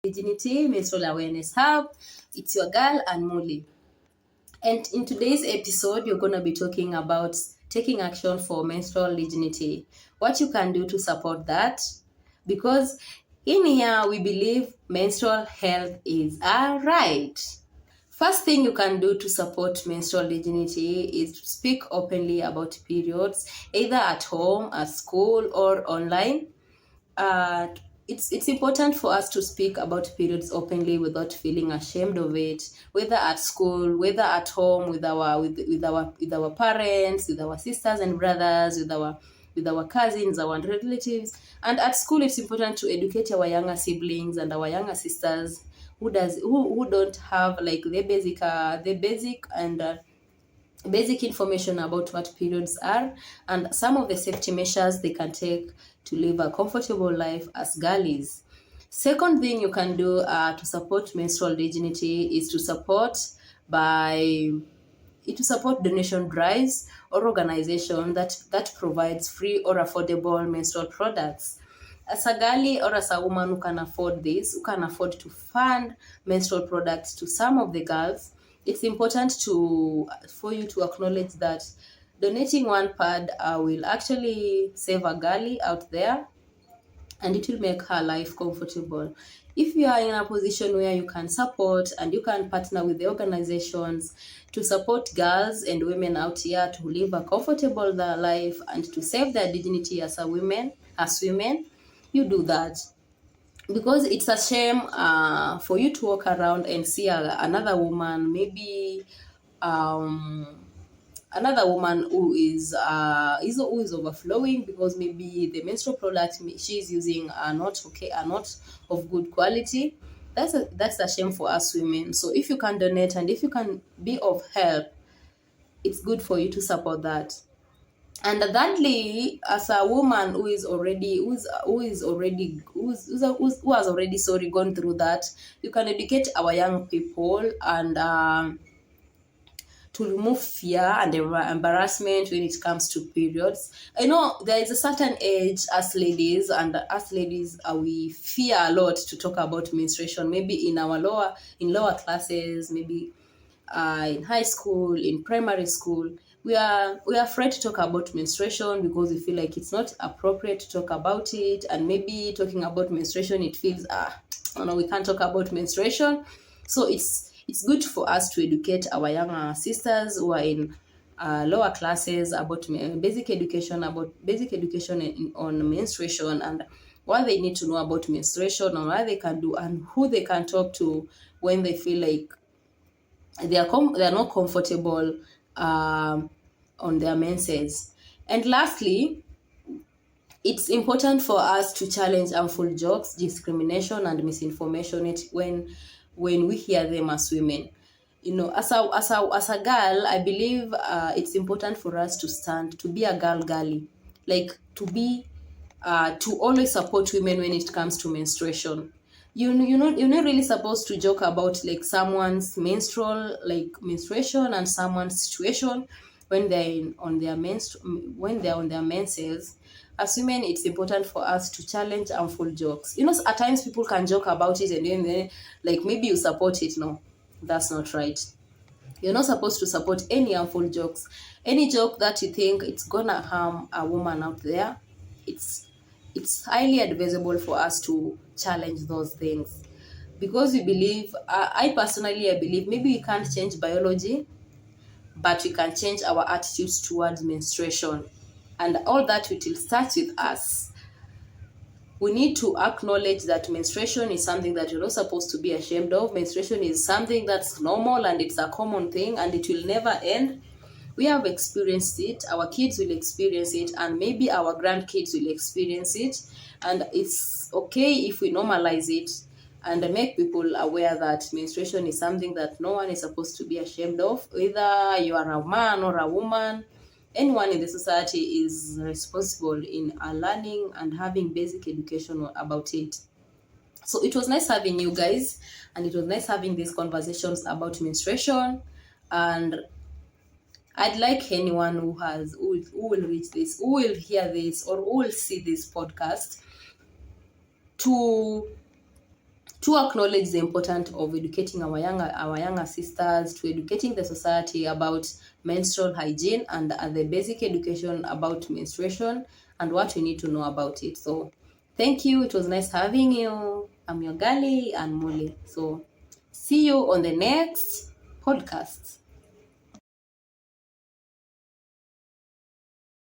Virginity Menstrual Awareness Hub. It's your girl Anmuli. And in today's episode, you're going to be talking about taking action for menstrual dignity, what you can do to support that. Because in here, we believe menstrual health is a right. First thing you can do to support menstrual dignity is to speak openly about periods, either at home, at school, or online. It's important for us to speak about periods openly without feeling ashamed of it, whether at school, whether at home, with our parents, with our sisters and brothers, with our cousins, our relatives. And at school, it's important to educate our younger siblings and our younger sisters who don't have like the basic information about what periods are and some of the safety measures they can take to live a comfortable life as girlies. Second thing you can do to support menstrual dignity is to support donation drives or organization that provides free or affordable menstrual products. As a girlie or as a woman who can afford to fund menstrual products to some of the girls, it's important for you to acknowledge that donating one pad will actually save a girlie out there, and it will make her life comfortable. If you are in a position where you can support and you can partner with the organizations to support girls and women out here to live a comfortable life and to save their dignity as women, you do that. Because it's a shame for you to walk around and see another woman, maybe another woman who is overflowing because maybe the menstrual product she's using are not of good quality. That's a shame for us women. So if you can donate and if you can be of help, it's good for you to support that. And thirdly, as a woman who has already gone through that, you can educate our young people and to remove fear and embarrassment when it comes to periods. I know there is a certain age as ladies, we fear a lot to talk about menstruation. Maybe in lower classes, maybe in high school, in primary school, we are afraid to talk about menstruation because we feel like it's not appropriate to talk about it, and maybe talking about menstruation, it feels we can't talk about menstruation. So it's good for us to educate our younger sisters who are in lower classes about basic education on menstruation and what they need to know about menstruation and what they can do and who they can talk to when they feel like they are not comfortable on their menses. And lastly, it's important for us to challenge harmful jokes, discrimination, and misinformation when we hear them as women. As a girl, I believe it's important for us to be a girly, like to always support women when it comes to menstruation. You're not really supposed to joke about like someone's menstruation and someone's situation when they're on their menses. As women, it's important for us to challenge harmful jokes. At times people can joke about it and then like maybe you support it. No, that's not right. You're not supposed to support any harmful jokes. Any joke that you think it's gonna harm a woman out there, it's highly advisable for us to challenge those things, because we believe, I believe maybe we can't change biology, but we can change our attitudes towards menstruation, and all that will start with us. We need to acknowledge that menstruation is something that you're not supposed to be ashamed of. Menstruation is something that's normal and it's a common thing and it will never end. We have experienced it, our kids will experience it, and maybe our grandkids will experience it. And it's okay if we normalize it and make people aware that menstruation is something that no one is supposed to be ashamed of. Whether you are a man or a woman, anyone in the society is responsible in learning and having basic education about it. So it was nice having you guys, and it was nice having these conversations about menstruation. And I'd like anyone who will reach this, who will hear this, or who will see this podcast to to acknowledge the importance of educating our younger sisters, to educating the society about menstrual hygiene and the basic education about menstruation and what we need to know about it. So thank you. It was nice having you. I'm your Gali and Molly. So see you on the next podcast.